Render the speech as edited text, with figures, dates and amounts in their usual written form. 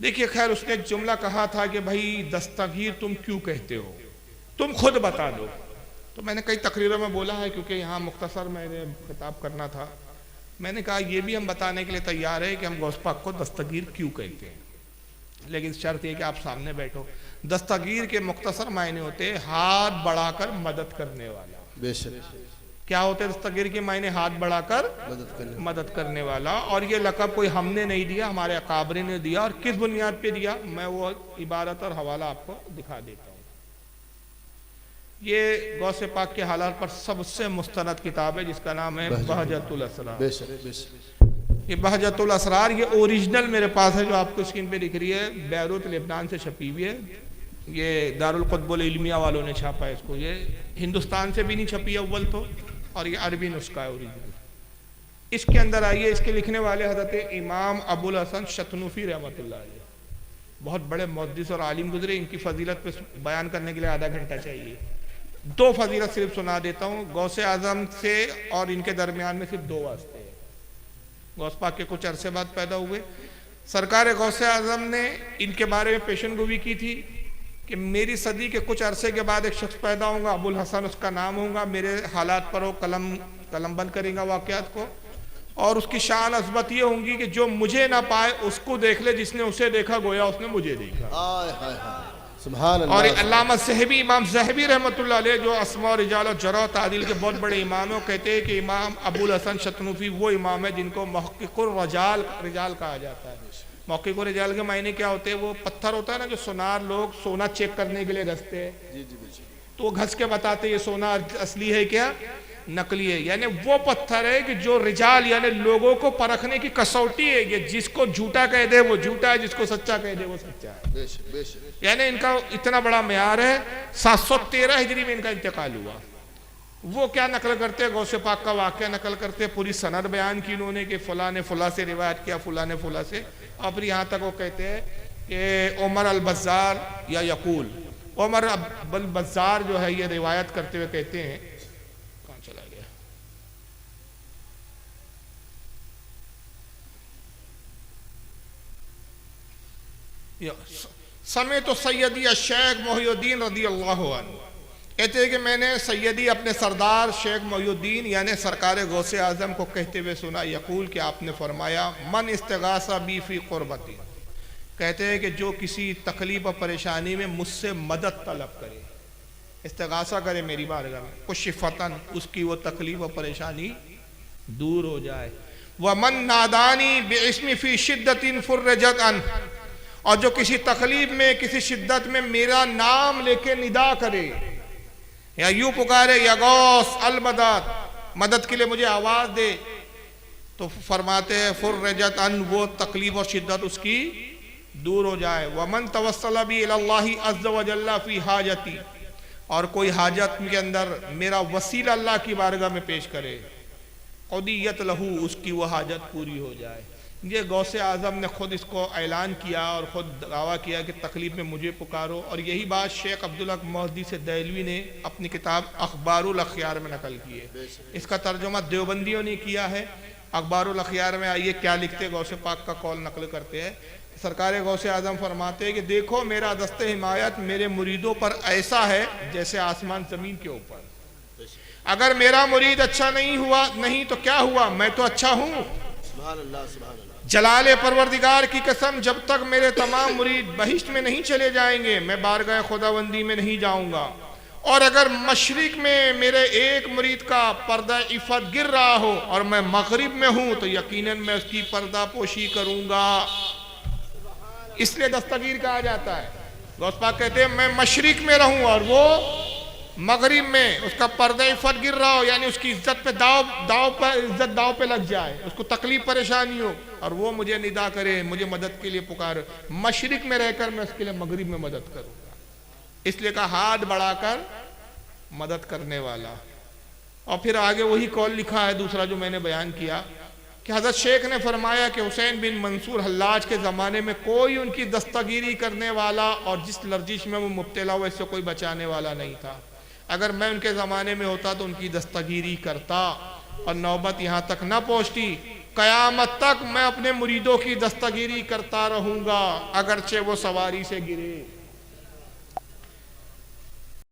देखिए, खैर उसने एक जुमला कहा था कि भाई दस्तगीर तुम क्यों कहते हो, तुम खुद बता दो। तो मैंने कई तकरीरों में बोला है, क्योंकि यहाँ मुख्तसर मैंने खिताब करना था। मैंने कहा ये भी हम बताने के लिए तैयार है कि हम गौस पाक को दस्तगीर क्यों कहते हैं, लेकिन शर्त यह कि आप सामने बैठो। दस्तगीर के मुख्तसर मायने होते हैं हाथ बढ़ाकर मदद करने वाला। बेशक। क्या होते हैं दस्तगीर के मायने? हाथ बढ़ाकर मदद करने वाला। और ये लक़ब कोई हमने नहीं दिया, हमारे अकाबरी ने दिया। और किस बुनियाद पे दिया, मैं वो इबारत और हवाला आपको दिखा देता हूँ। ये गौसे पाक के हालात पर सबसे मुस्तनद किताब है, जिसका नाम है बहजतुल असरार। ये बहजतुल असरार ये ओरिजिनल मेरे पास है, जो आपको स्क्रीन पे दिख रही है, बैरूत लेबनान से छपी हुई है। ये दारुल कुतुबुल इल्मिया वालों ने छापा है इसको। ये हिंदुस्तान से भी नहीं छपी है अव्वल तो, और ये अरबी नुस्खा है ओरिजिनल। इसके अंदर आइए, इसके लिखने वाले हज़रत इमाम अबुल हसन शतनूफी रहमतुल्लाह अलैह, बहुत बड़े मुहद्दिस और आलिम गुजरे। इनकी फजीलत पे बयान करने के लिए आधा घंटा चाहिए। दो फजीलत सिर्फ सुना देता हूँ गौसे आजम से, और इनके दरमियान में सिर्फ दो वास्ते हैं। गौस पाक के कुछ अरसे बाद पैदा हुए। सरकार गौसे आजम ने इनके बारे में पेशन गोई की थी कि मेरी सदी के कुछ अरसे के बाद एक शख्स पैदा होगा, अबुल हसन उसका नाम होगा, मेरे हालात पर वो कलम बंद करेगा वाक़यात को, और उसकी शान अज़मत ये होंगी कि जो मुझे ना पाए उसको देख ले, जिसने उसे देखा गोया उसने मुझे देखा। सुभान अल्लाह। और अल्लामा ज़हबी, इमाम ज़हबी रहमतुल्लाह अलैह, जो अस्मा और रिजाल और जरह तादील के बहुत बड़े इमाम हैं, कहते हैं कि इमाम अबुल हसन शतनूफी वो इमाम है जिनको मुहक्किकुर रिजाल कहा जाता है। मुहक्किकुर रिजाल के मायने क्या होते हैं? वो पत्थर होता है ना, जो सोनार लोग सोना चेक करने के लिए रखते हैं, तो वो घस के बताते ये सोना असली है क्या नकली है। यानी वो पत्थर है कि जो रिजाल यानी लोगों को परखने की कसौटी है। ये जिसको झूठा कह दे वो झूठा है, जिसको सच्चा कह दे वो सच्चा है। यानी इनका इतना बड़ा म्यार है। 713 हिजरी में इनका इंतकाल हुआ। वो क्या नकल करते हैं? गौसे पाक का वाक़या नकल करते हैं, पूरी सनद बयान की उन्होंने कि फ़लाँ ने फ़लाँ से रिवायत किया, फ़लाँ ने फ़लाँ से। और फिर यहाँ तक वो कहते हैं कि उमर अल बज़्ज़ार या यकूल, उमर अल बज़्ज़ार जो है ये रिवायत करते हुए कहते हैं, कहाँ चला गया, समय तो सैयदी शेख मोहिउद्दीन रदी अल्लाह अन्हु कहते हैं कि मैंने सैयदी अपने सरदार शेख मोहिउद्दीन यानी सरकार गौसे आज़म को कहते हुए सुना, यकूल कि आपने फरमाया मन इस्तिगासा बी फ़ी क़ुरबती, कहते हैं कि जो किसी तकलीफ़ और परेशानी में मुझसे मदद तलब करे, इस्तिगासा करे मेरी बारगाह में, कुशिफ़तन उसकी वो तकलीफ़ और परेशानी दूर हो जाए। व मन नादानी बिइस्मी फ़ी शिद्दतिन फुर्रजत अन, और जो किसी तकलीफ में किसी शिद्दत में मेरा नाम लेके निदा करे या यूं पुकारे या गौस अल मदद, मदद के लिए मुझे आवाज दे, तो फरमाते हैं फुर्रजत अन, वो तकलीफ और शिद्दत उसकी दूर हो जाए। वमन तवस्सल बी इलल्लाहि अज़्ज़ व जल्ला फी हाजती, और कोई हाजत के अंदर मेरा वसीला अल्लाह की बारगाह में पेश करे, क़ुदियत लहू, उसकी वो हाजत पूरी हो जाए। ये गौसे आज़म ने खुद इसको ऐलान किया और ख़ुद दावा किया कि तकलीफ़ में मुझे पुकारो। और यही बात शेख अब्दुल हक मुहद्दिस देहलवी ने अपनी किताब अखबारुल अखयार में नकल की है। इसका तर्जुमा देवबंदियों ने किया है। अखबारुल अखयार में आइए क्या लिखते, गौसे पाक का कौल नकल करते हैं। सरकार गौसे आज़म फरमाते हैं कि देखो मेरा दस्ते हिमायत मेरे मुरीदों पर ऐसा है जैसे आसमान ज़मीन के ऊपर। अगर मेरा मुरीद अच्छा नहीं तो क्या हुआ, मैं तो अच्छा हूँ। जलाले परवरदिगार की कसम, जब तक मेरे तमाम मुरीद बहिश्त में नहीं चले जाएंगे मैं बारगाह खुदावंदी में नहीं जाऊंगा। और अगर मशरिक में मेरे एक मुरीद का पर्दा इफ़त गिर रहा हो और मैं मगरिब में हूं तो यकीनन मैं उसकी पर्दा पोशी करूंगा। इसलिए दस्तगीर कहा जाता है। गौस पाक कहते हैं मैं मशरिक में रहूं और वो मगरिब में उसका पर्दा इफ़त गिर रहा हो, यानी उसकी इज्जत पे दाव पे लग जाए, उसको तकलीफ परेशानी हो, और वो मुझे निदा करे, मुझे मदद के लिए पुकारे। मशरिक में रहकर मैं उसके लिए मगरिब में मदद करूँगा। इसलिए कहा हाथ बढ़ाकर मदद करने वाला। और फिर आगे वही कौल लिखा है दूसरा जो मैंने बयान किया कि हज़रत शेख ने फरमाया कि हुसैन बिन मंसूर हल्लाज के ज़माने में कोई उनकी दस्तगीरी करने वाला और जिस लर्जिश में वो मुब्तला हुआ इससे कोई बचाने वाला नहीं था। अगर मैं उनके ज़माने में होता तो उनकी दस्तगीरी करता, और नौबत यहाँ तक ना पहुँचती क़यामत तक मैं अपने मुरीदों की दस्तगीरी करता रहूँगा, अगरचे वो सवारी से गिरे।